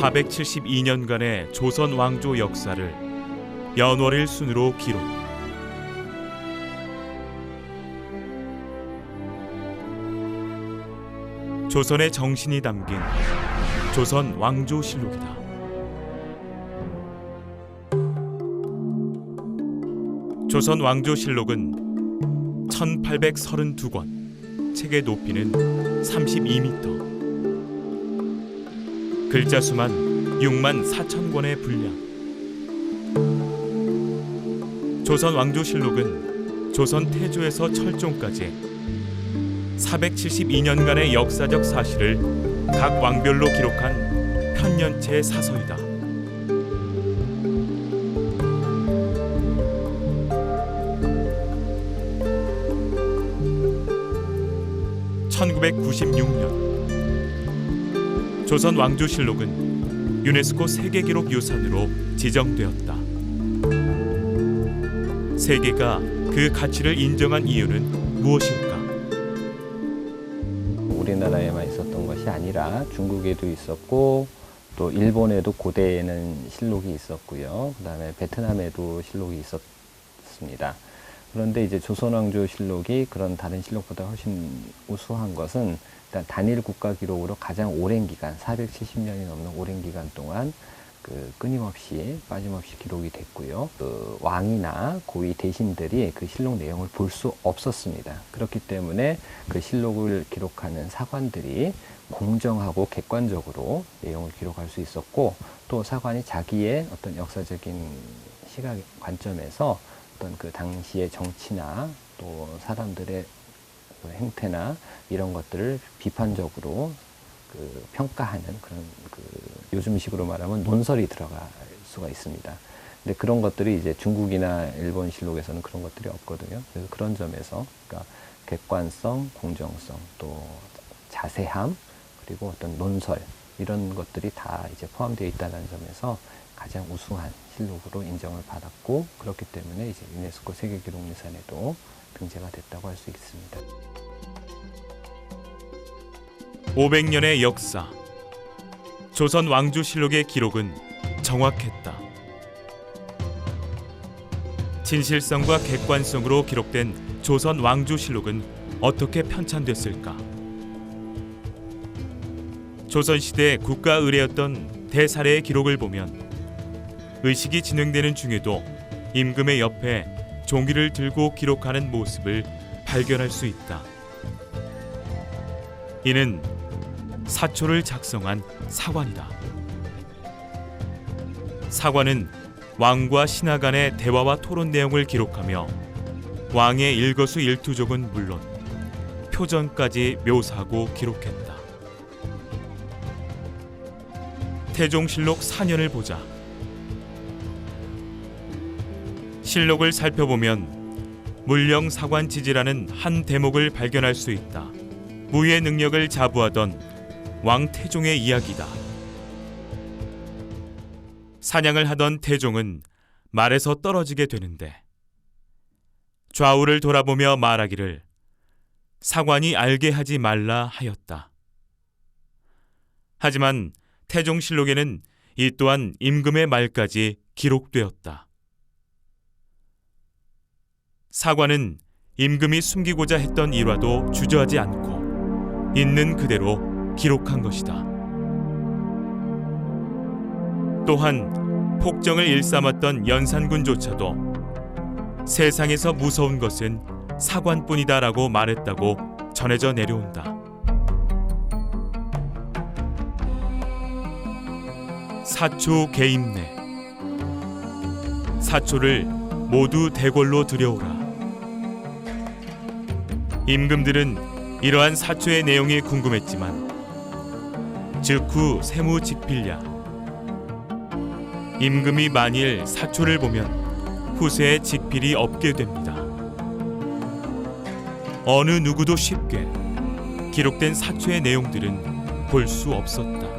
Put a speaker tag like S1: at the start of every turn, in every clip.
S1: 472년간의 조선 왕조 역사를 연월일 순으로 기록. 조선의 정신이 담긴 조선 왕조실록이다. 조선 왕조실록은 1832권, 책의 높이는 32m, 글자 수만 6만 4천 권에 불량. 조선 왕조실록은 조선 태조에서 철종까지 472년간의 역사적 사실을 각 왕별로 기록한 편년체 사서이다. (1996년) 조선 왕조실록은 유네스코 세계기록유산으로 지정되었다. 세계가 그 가치를 인정한 이유는 무엇일까?
S2: 우리나라에만 있었던 것이 아니라 중국에도 있었고 또 일본에도 고대에는 실록이 있었고요. 그다음에 베트남에도 실록이 있었습니다. 그런데 이제 조선왕조실록이 그런 다른 실록보다 훨씬 우수한 것은 일단 단일 국가 기록으로 가장 오랜 기간, 470년이 넘는 오랜 기간 동안 끊임없이 빠짐없이 기록이 됐고요. 왕이나 고위 대신들이 그 실록 내용을 볼 수 없었습니다. 그렇기 때문에 그 실록을 기록하는 사관들이 공정하고 객관적으로 내용을 기록할 수 있었고, 또 사관이 자기의 어떤 역사적인 시각 관점에서 어떤 그 당시의 정치나 또 사람들의 행태나 이런 것들을 비판적으로 평가하는 그런 요즘식으로 말하면 논설이 들어갈 수가 있습니다. 근데 그런 것들이 이제 중국이나 일본 실록에서는 그런 것들이 없거든요. 그래서 그런 점에서 그러니까 객관성, 공정성, 또 자세함, 그리고 어떤 논설 이런 것들이 다 이제 포함되어 있다는 점에서 가장 우수한 실록으로 인정을 받았고, 그렇기 때문에 이제 유네스코 세계기록유산에도 등재가 됐다고 할 수 있습니다.
S1: 500년의 역사, 조선 왕조실록의 기록은 정확했다. 진실성과 객관성으로 기록된 조선 왕조실록은 어떻게 편찬됐을까? 조선시대 국가 의례였던 대사례의 기록을 보면 의식이 진행되는 중에도 임금의 옆에 종이를 들고 기록하는 모습을 발견할 수 있다. 이는 사초를 작성한 사관이다. 사관은 왕과 신하 간의 대화와 토론 내용을 기록하며 왕의 일거수일투족은 물론 표정까지 묘사하고 기록했다. 태종실록 4년을 보자. 실록을 살펴보면 물령사관지지라는 한 대목을 발견할 수 있다. 무의 능력을 자부하던 왕 태종의 이야기다. 사냥을 하던 태종은 말에서 떨어지게 되는데 좌우를 돌아보며 말하기를 사관이 알게 하지 말라 하였다. 하지만 태종실록에는 이 또한 임금의 말까지 기록되었다. 사관은 임금이 숨기고자 했던 일화도 주저하지 않고 있는 그대로 기록한 것이다. 또한 폭정을 일삼았던 연산군조차도 세상에서 무서운 것은 사관뿐이다라고 말했다고 전해져 내려온다. 사초 개입내. 사초를 모두 대궐로 들여오라. 임금들은 이러한 사초의 내용이 궁금했지만 즉후 세무직필랴. 임금이 만일 사초를 보면 후세에 직필이 없게 됩니다. 어느 누구도 쉽게 기록된 사초의 내용들은 볼 수 없었다.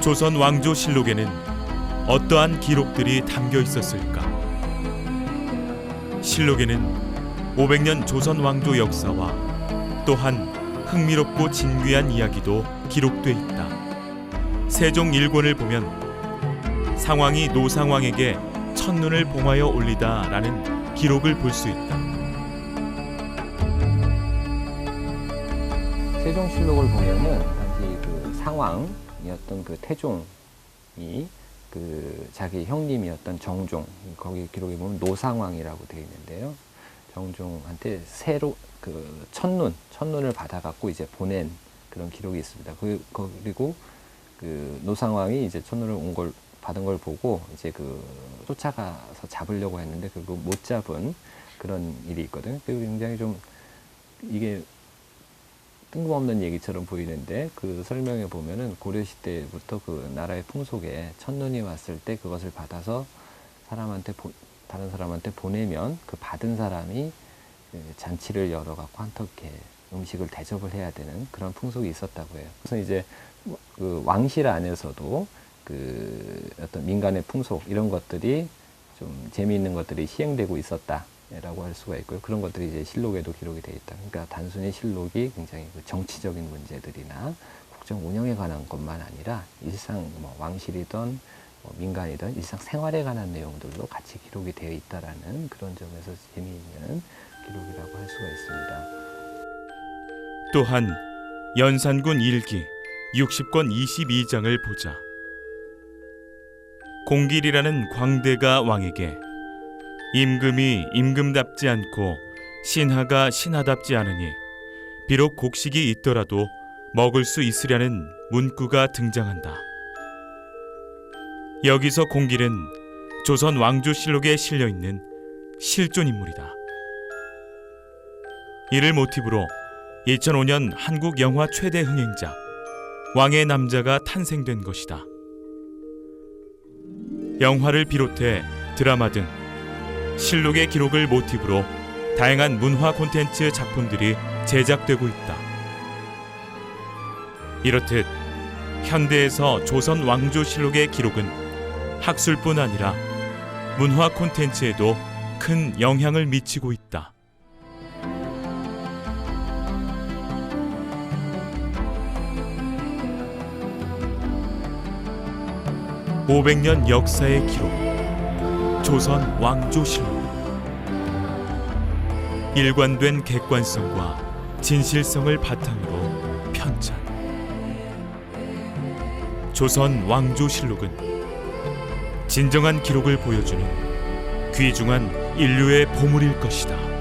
S1: 조선 왕조실록에는 어떠한 기록들이 담겨 있었을까? 실록에는 500년 조선 왕조 역사와 또한 흥미롭고 진귀한 이야기도 기록돼 있다. 세종 1권을 보면 상왕이 노상왕에게 첫눈을 봉하여 올리다라는 기록을 볼 수 있다.
S2: 세종실록을 보면은 당시 그 상왕이었던 그 태종이 그 자기 형님이었던 정종, 거기 기록에 보면 노상왕이라고 되어 있는데요. 정종한테 새로 그 첫눈을 받아갖고 이제 보낸 그런 기록이 있습니다. 그리고 그 노상왕이 이제 첫눈을 받은 걸 보고 이제 그 쫓아가서 잡으려고 했는데 그거 못 잡은 그런 일이 있거든요. 그리고 굉장히 좀 이게 뜬금없는 얘기처럼 보이는데 그 설명에 보면은 고려시대부터 그 나라의 풍속에 첫눈이 왔을 때 그것을 받아서 다른 사람한테 보내면 그 받은 사람이 잔치를 열어갖고 한턱에 음식을 대접을 해야 되는 그런 풍속이 있었다고 해요. 그래서 이제 그 왕실 안에서도 그 어떤 민간의 풍속 이런 것들이 좀 재미있는 것들이 시행되고 있었다라고 할 수가 있고요. 그런 것들이 이제 실록에도 기록이 되어 있다. 그러니까 단순히 실록이 굉장히 그 정치적인 문제들이나 국정 운영에 관한 것만 아니라 일상 뭐 왕실이든 뭐 민간이든 일상 생활에 관한 내용들도 같이 기록이 되어 있다라는 그런 점에서 재미있는 기록이라고 할 수가 있습니다.
S1: 또한 연산군 일기 60권 22장을 보자. 공길이라는 광대가 왕에게 임금이 임금답지 않고 신하가 신하답지 않으니 비록 곡식이 있더라도 먹을 수 있으려는 문구가 등장한다. 여기서 공길은 조선 왕조실록에 실려있는 실존 인물이다. 이를 모티브로 2005년 한국 영화 최대 흥행작 왕의 남자가 탄생된 것이다. 영화를 비롯해 드라마 등 실록의 기록을 모티브로 다양한 문화 콘텐츠 작품들이 제작되고 있다. 이렇듯 현대에서 조선 왕조실록의 기록은 학술뿐 아니라 문화 콘텐츠에도 큰 영향을 미치고 있다. 500년 역사의 기록, 조선 왕조실록. 일관된 객관성과 진실성을 바탕으로 편찬. 조선 왕조실록은 진정한 기록을 보여주는 귀중한 인류의 보물일 것이다.